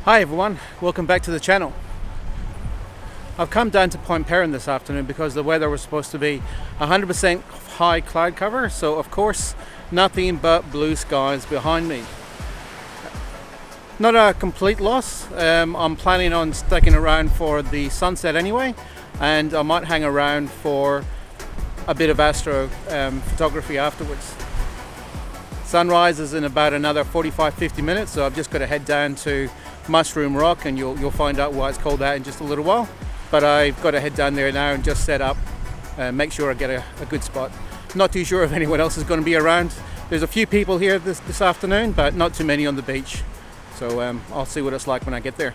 Hi everyone, welcome back to the channel. I've come down to Point Peron this afternoon because the weather was supposed to be 100% high cloud cover, so of course nothing but blue skies behind me. Not a complete loss. I'm planning on sticking around for the sunset anyway, and I might hang around for a bit of astro photography afterwards. Sunrise is in about another 45-50 minutes, so I've just got to head down to Mushroom Rock, and you'll find out why it's called that in just a little while. But I've got to head down there now and just set up, make sure I get a good spot. Not too sure if anyone else is going to be around. There's a few people here this afternoon, but not too many on the beach. So I'll see what it's like when I get there.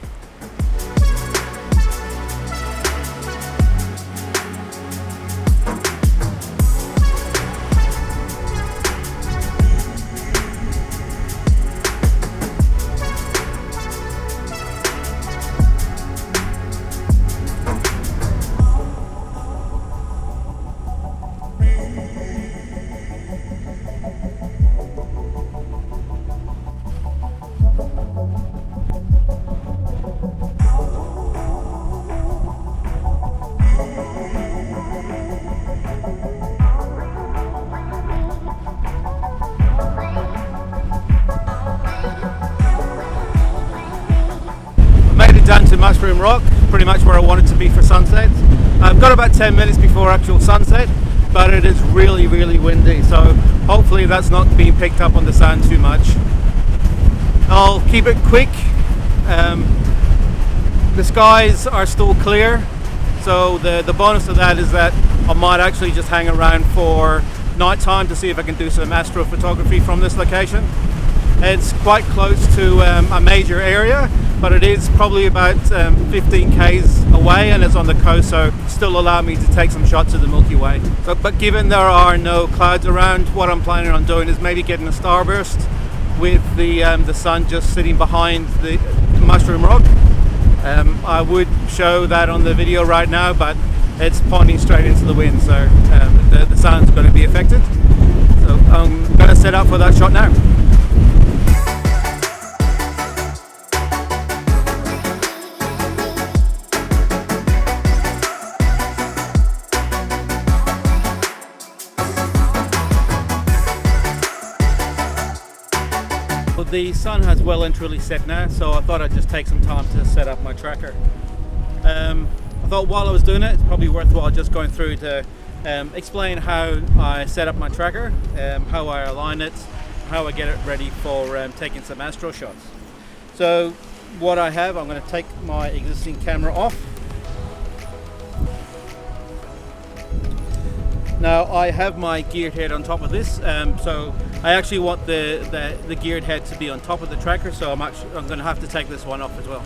Down to Mushroom Rock, pretty much where I wanted to be for sunset. I've got about 10 minutes before actual sunset, but it is really windy, so hopefully that's not being picked up on the sound too much. I'll keep it quick. The skies are still clear, so the bonus of that is that I might actually just hang around for night time to see if I can do some astrophotography from this location. It's quite close to a major area, but it is probably about 15 k's away, and it's on the coast, so still allow me to take some shots of the Milky Way. But given there are no clouds around, what I'm planning on doing is maybe getting a starburst with the sun just sitting behind the Mushroom Rock. I would show that on the video right now, but it's pointing straight into the wind, so the sun's going to be affected. So I'm going to set up for that shot now. The sun has well and truly set now, so I thought I'd just take some time to set up my tracker. I thought while I was doing it, it's probably worthwhile just going through to explain how I set up my tracker, how I align it, how I get it ready for taking some astro shots. So what I have, I'm going to take my existing camera off. Now I have my geared head on top of this, so I actually want the geared head to be on top of the tracker, so I'm going to have to take this one off as well.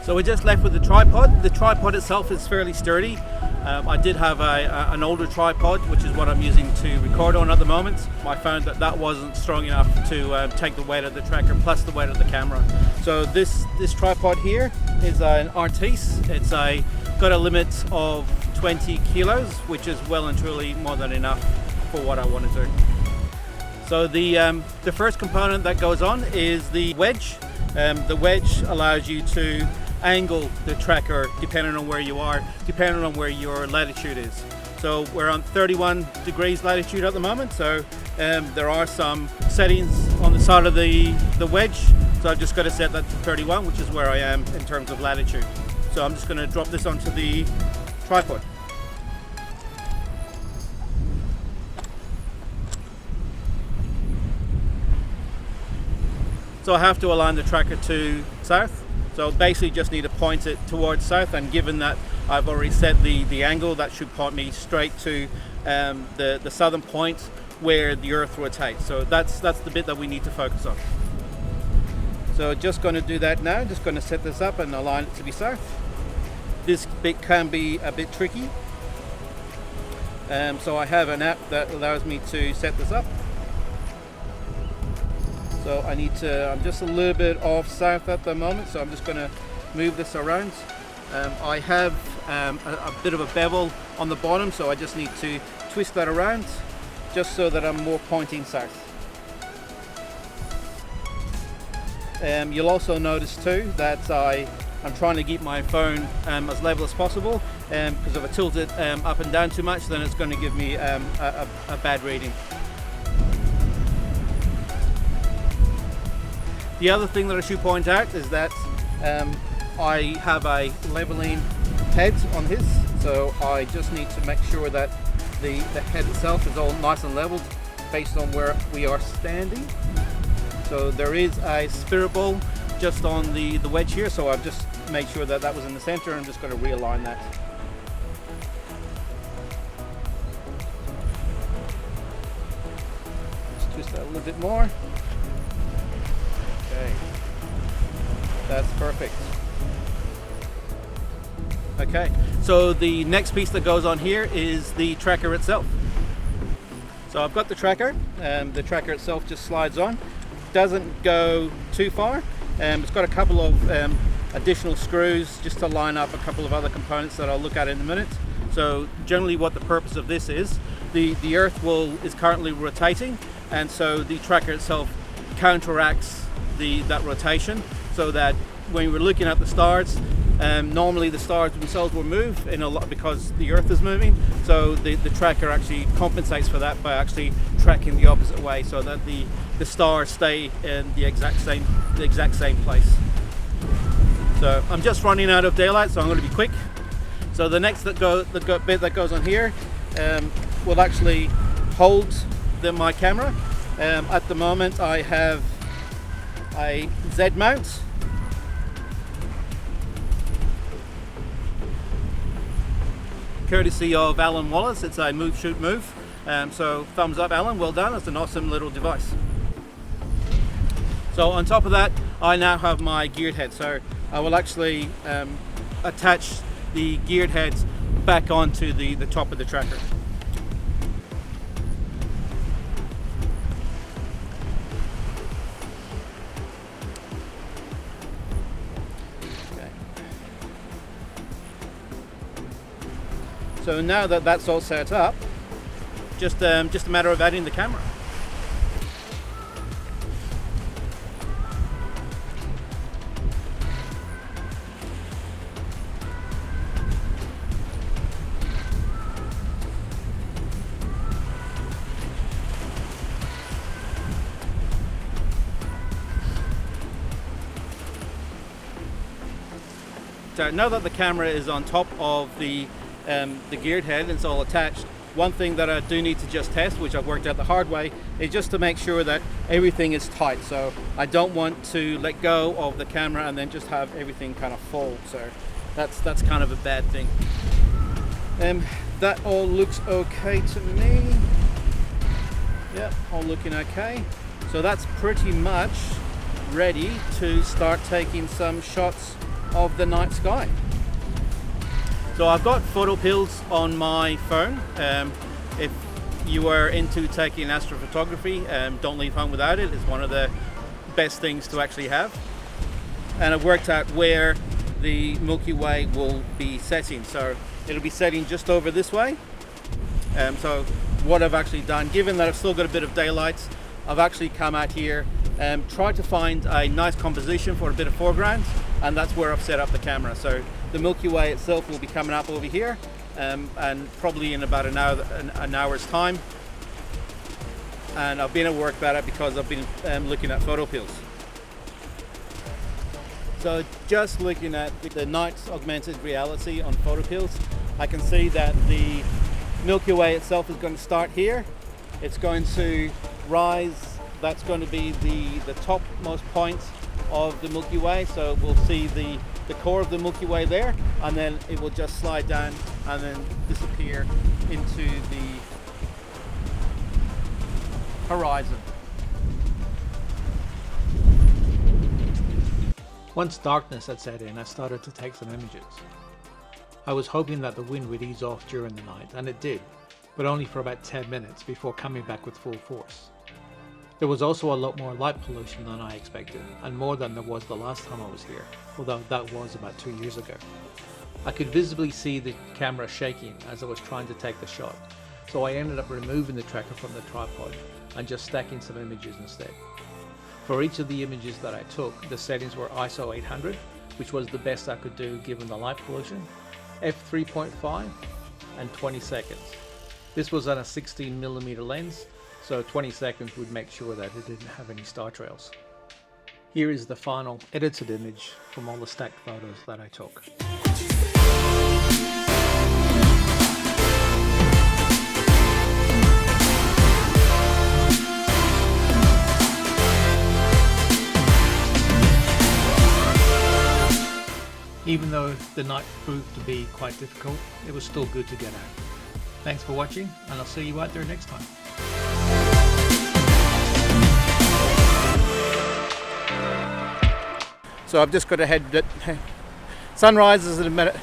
So we're just left with the tripod. The tripod itself is fairly sturdy. I did have an older tripod, which is what I'm using to record on at the moment. I found that wasn't strong enough to take the weight of the tracker plus the weight of the camera. So this tripod here is an Artis. It's got a limit of 20 kilos, which is well and truly more than enough for what I want to do. So the first component that goes on is the wedge. The wedge allows you to angle the tracker depending on where you are, depending on where your latitude is. So we're on 31 degrees latitude at the moment, so there are some settings on the side of the wedge, so I've just got to set that to 31, which is where I am in terms of latitude. So I'm just going to drop this onto the tripod. So I have to align the tracker to south. So basically just need to point it towards south, and given that I've already set the angle, that should point me straight to the southern point where the Earth rotates. So that's the bit that we need to focus on. So just going to do that now, just going to set this up and align it to be south. This bit can be a bit tricky. So I have an app that allows me to set this up. So I'm just a little bit off south at the moment, so I'm just going to move this around. I have a bit of a bevel on the bottom, so I just need to twist that around just so that I'm more pointing south. You'll also notice too that I'm trying to keep my phone as level as possible, because if I tilt it up and down too much, then it's going to give me a bad reading. The other thing that I should point out is that I have a leveling head on his, so I just need to make sure that the head itself is all nice and leveled based on where we are standing. So there is a spirit ball just on the wedge here, so I've just made sure that that was in the center. I'm just going to realign that. Just twist that a little bit more. Okay, that's perfect. Okay, so the next piece that goes on here is the tracker itself. So I've got the tracker, the tracker itself just slides on. Doesn't go too far. It's got a couple of additional screws just to line up a couple of other components that I'll look at in a minute. So generally what the purpose of this is, the Earth is currently rotating, and so the tracker itself counteracts that rotation, so that when we're looking at the stars, normally the stars themselves will move in a lot because the Earth is moving. So the tracker actually compensates for that by actually tracking the opposite way, so that the stars stay in the exact same place. So I'm just running out of daylight, so I'm going to be quick. So the next bit that goes on here will actually hold my camera. At the moment I have a Z mount. Courtesy of Alan Wallace. It's a move shoot move, so thumbs up Alan, well done. It's an awesome little device. So on top of that, I now have my geared head, so I will actually attach the geared heads back onto the top of the tracker. So now that that's all set up, just a matter of adding the camera. So now that the camera is on top of the geared head and it's all attached, one thing that I do need to just test, which I've worked out the hard way, is just to make sure that everything is tight. So I don't want to let go of the camera and then just have everything kind of fall. So that's kind of a bad thing. That all looks okay to me. Yep, all looking okay. So that's pretty much ready to start taking some shots of the night sky. So I've got photo pills on my phone. If you are into taking astrophotography, don't leave home without it. It's one of the best things to actually have. And I've worked out where the Milky Way will be setting. So it'll be setting just over this way. So what I've actually done, given that I've still got a bit of daylight, I've actually come out here and tried to find a nice composition for a bit of foreground, and that's where I've set up the camera. So the Milky Way itself will be coming up over here, and probably in about an hour's time. And I've been able to work that out because I've been looking at photo pills. So just looking at the night augmented reality on photo pills, I can see that the Milky Way itself is going to start here. It's going to rise. That's going to be the topmost point of the Milky Way. So we'll see the core of the Milky Way there, and then it will just slide down and then disappear into the horizon. Once darkness had set in, I started to take some images. I was hoping that the wind would ease off during the night, and it did, but only for about 10 minutes before coming back with full force. There was also a lot more light pollution than I expected, and more than there was the last time I was here, although that was about 2 years ago. I could visibly see the camera shaking as I was trying to take the shot, so I ended up removing the tracker from the tripod and just stacking some images instead. For each of the images that I took, the settings were ISO 800, which was the best I could do given the light pollution, f3.5 and 20 seconds. This was on a 16mm lens, so 20 seconds would make sure that it didn't have any star trails. Here is the final edited image from all the stacked photos that I took. Even though the night proved to be quite difficult, it was still good to get out. Thanks for watching, and I'll see you out there next time. So I've just got to head. Sunrise is in a minute.